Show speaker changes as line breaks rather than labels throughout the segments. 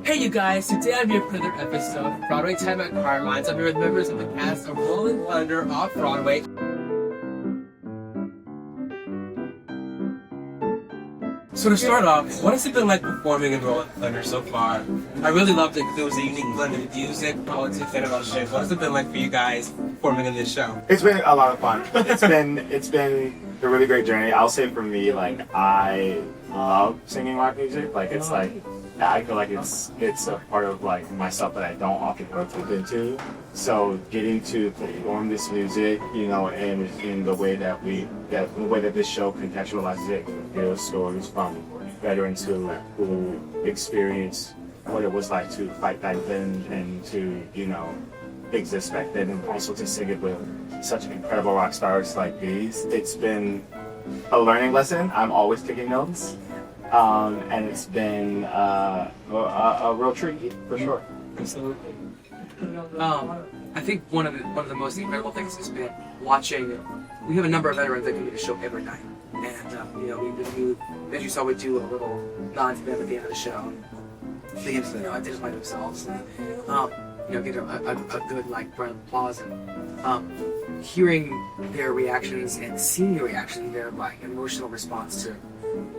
Hey you guys, today I'm here for another episode of Broadway Time at Carmine. I'm here with members of the cast of Rolling Thunder Off-Broadway. So to start off, what has it been like performing in Rolling Thunder so far? I really loved it because it was a unique blend of music, politics, and emotion. What has it been like for you guys performing in this show?
It's been a lot of fun. It's been a really great journey. I'll say for me, like, I love singing rock music. Like, it's like, I feel like it's a part of like myself that I don't often go into. So getting to perform this music, you know, and in the way that this show contextualizes it, you know, stories from veterans who experienced what it was like to fight back then and to, you know, exist back then, and also to sing it with such incredible rock stars like these. It's been a learning lesson. I'm always taking notes. And it's been a real treat for sure.
Absolutely. I think one of the most incredible things has been watching. We have a number of veterans that come to the show every night, and you know, we as you saw, we do a little nod to them at the end of the show. They get to identify themselves, and you know, get a good like round of applause, and hearing their reactions and seeing their reaction, their like emotional response to,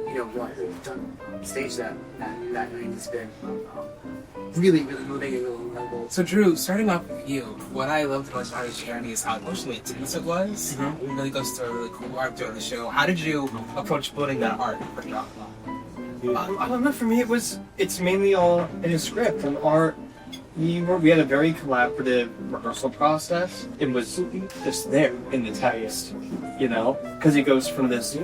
you know, what we've done on stage that night has been really, really moving and really memorable.
So Drew, starting off with you, what I loved most about his journey is how emotionally intense it was. It really goes through a really cool arc during the show. How did you approach building that arc for drama?
I don't know, for me it's mainly all in the script and art. We had a very collaborative rehearsal process. It was just there in the text, you know, because he goes from this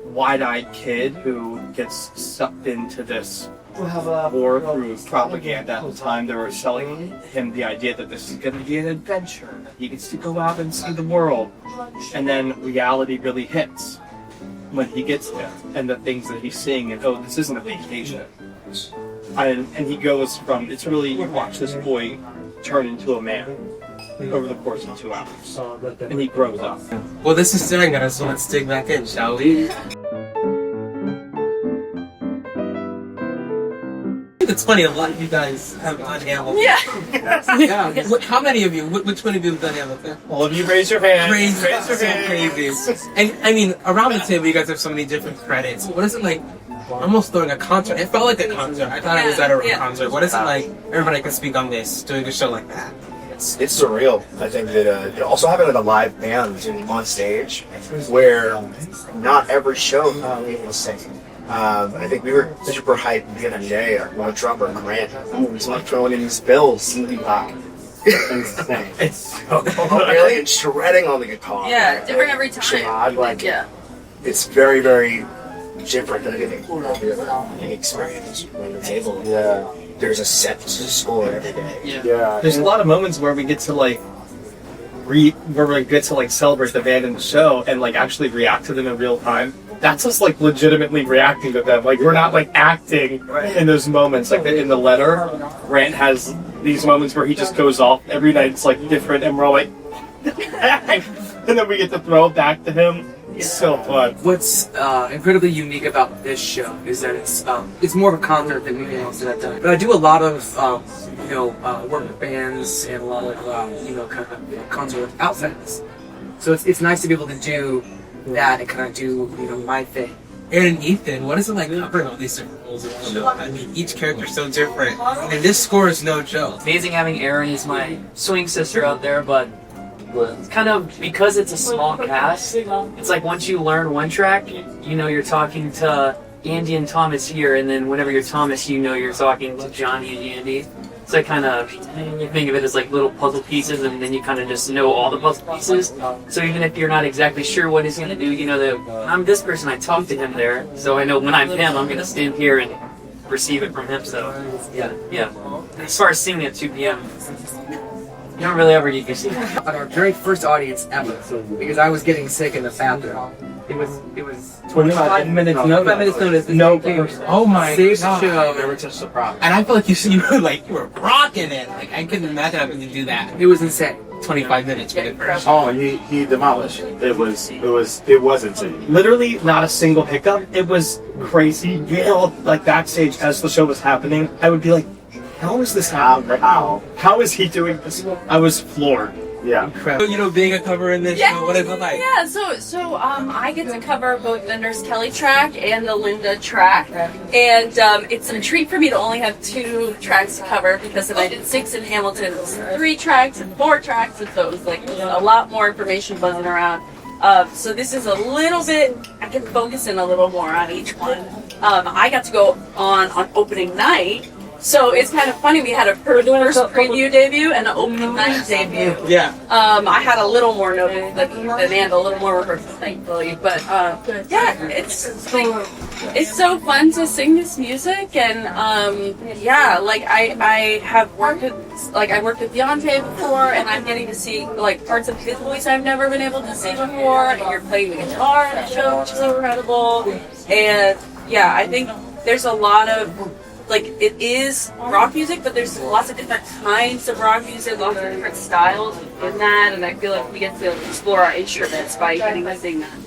wide-eyed kid who gets sucked into this war through propaganda. At the time, they were selling him the idea that this is going to be an adventure, that he gets to go out and see the world, and then reality really hits when he gets there, and the things that he's seeing, and oh, this isn't a vacation. And he goes from, it's really, you watch this boy turn into a man over the course of 2 hours, and he grows up.
Well, this is staring at us, so let's dig back in, shall we? It's funny, a lot of you guys have done Hamilton. Yeah. How many of you? Which one of you have done Hamilton?
All of you raise your hand.
Raise your hand. Crazy. And I mean, around the table, you guys have so many different credits. What is it like? Almost throwing a concert. It felt like a concert. I thought it was at a concert. What is it like? Everybody can speak on this, doing a show like that.
It's surreal. I think that also having like a live band on stage, where not every show people will sing. I think we were super hyped the other day. One drummer, Grant, was like throwing in his fills. It's really and shredding on the guitar.
Yeah, different every time.
It's very, very different than anything experience on the table.
Yeah.
There's a set score every day.
Yeah.
There's a lot of moments where we get to like celebrate the band in the show and like actually react to them in real time. That's us like legitimately reacting to them. Like we're not like acting in those moments. Like in the letter, Grant has these moments where he just goes off every night. It's like different, and we're all like, and then we get to throw it back to him. It's so fun.
What's incredibly unique about this show is that it's more of a concert than anything else that I've done. But I do a lot of work with bands and a lot of kind of concert work outside of this. So it's nice to be able to do that and kind of do my thing.
Erin and Ethan, what is it like covering all these different roles in the show? I mean, each character's so different, and this score is no joke.
Amazing having Erin as my swing sister out there, but it's kind of, because it's a small cast, it's like once you learn one track, you're talking to Andy and Thomas here, and then whenever you're Thomas, you're talking to Johnny and Andy. So kind of, you think of it as like little puzzle pieces, and then you kind of just know all the puzzle pieces. So even if you're not exactly sure what he's going to do, you know that I'm this person, I talked to him there, so I know when I'm him, I'm going to stand here and receive it from him. So yeah. As far as singing at 2 p.m., you don't really ever get to see it.
Our very first audience ever, because I was getting sick in the bathroom. It was
25 minutes
notice.
No.
Oh my god!
Never touched the prop.
And I feel like you were rocking it. Like I couldn't imagine having to do that.
It was insane.
25 minutes for the first.
Oh, he demolished it. It was insane.
Literally not a single hiccup. It was crazy. Like backstage as the show was happening, I would be like, How is this happening? How is he doing this? I was floored.
Yeah.
Incredible. You know, being a cover in this show, what is it like?
Yeah, so I get to cover both the Nurse Kelly track and the Linda track, and it's a treat for me to only have 2 tracks to cover, because if I did 6 in Hamilton, it was 3 tracks and 4 tracks, and so it was like a lot more information buzzing around. So this is a little bit, I can focus in a little more on each one. I got to go on opening night. So it's kind of funny, we had a first preview debut and an opening night debut.
Yeah.
I had a little more notice than and a little more rehearsal, thankfully. But yeah, it's so fun to sing this music, and yeah, like I have worked with, like I worked with Deon'te before, and I'm getting to see like parts of his voice I've never been able to see before. And you're playing the guitar in the show, which is incredible. And yeah, I think there's a lot of, like, it is rock music, but there's lots of different kinds of rock music, lots of different styles in that, and I feel like we get to explore our instruments by getting to sing that.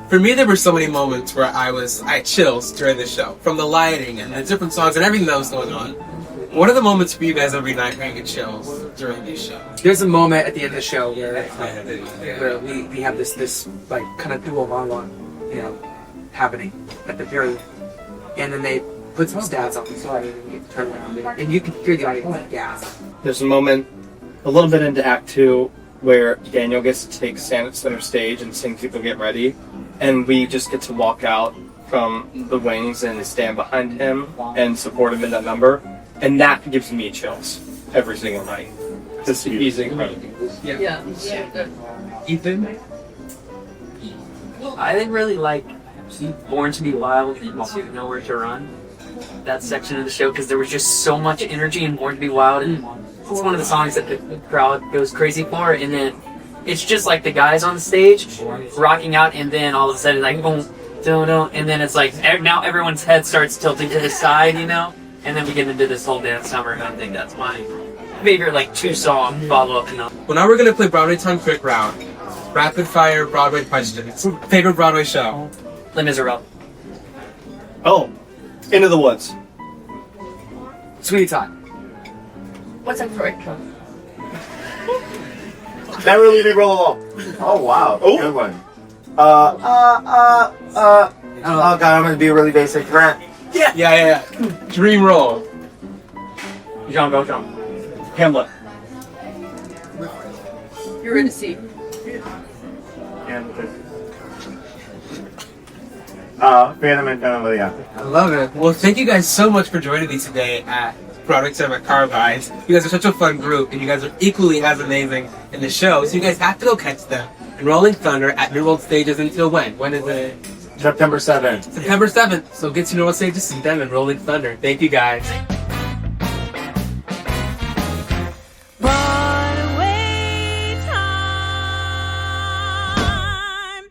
For me, there were so many moments where I had chills during the show, from the lighting and the different songs and everything that was going on. What are the moments for you guys every night where you get chills during these shows?
There's a moment at the end of the show where we have this like kind of dual monologue, you know, happening at the very end, and then they put some stats on the side and you turn around and you can hear the audience like gasp.
There's a moment a little bit into Act 2 where Daniel gets to take center stage and sing People Get Ready, and we just get to walk out from the wings and stand behind him and support him in that number. And that gives me chills every single night. Just he's incredible.
Yeah.
Ethan?
I didn't really like Born to Be Wild and Nowhere to Run, that section of the show, because there was just so much energy in Born to Be Wild, and it's one of the songs that the crowd goes crazy for, and then it's just like the guys on the stage rocking out, and then all of a sudden like boom, don't, and then it's like now everyone's head starts tilting to the side, you know, and then we get into this whole dance number, and I think that's my favorite like 2-song follow-up.
Well, now we're going to play Broadway Time Quick Round. Rapid fire Broadway questions. Favorite Broadway show?
Les Miserables.
Oh, Into the Woods.
Sweetie Todd.
What's up, Troy?
Never leaving roll. Oh wow, good one. Oh god, I'm gonna be really basic. Rent.
Yeah. Dream role.
Jean Valjean.
Hamlet.
You're in a seat.
Phantom and Lydia.
I love it. Well, thank you guys so much for joining me today at Broadway Time at Carmine. You guys are such a fun group, and you guys are equally as amazing in the show, so you guys have to go catch them in Rolling Thunder at New World Stages until when? When is it?
September 7th.
September 7th. So get to New World Stages, see them in Rolling Thunder. Thank you guys.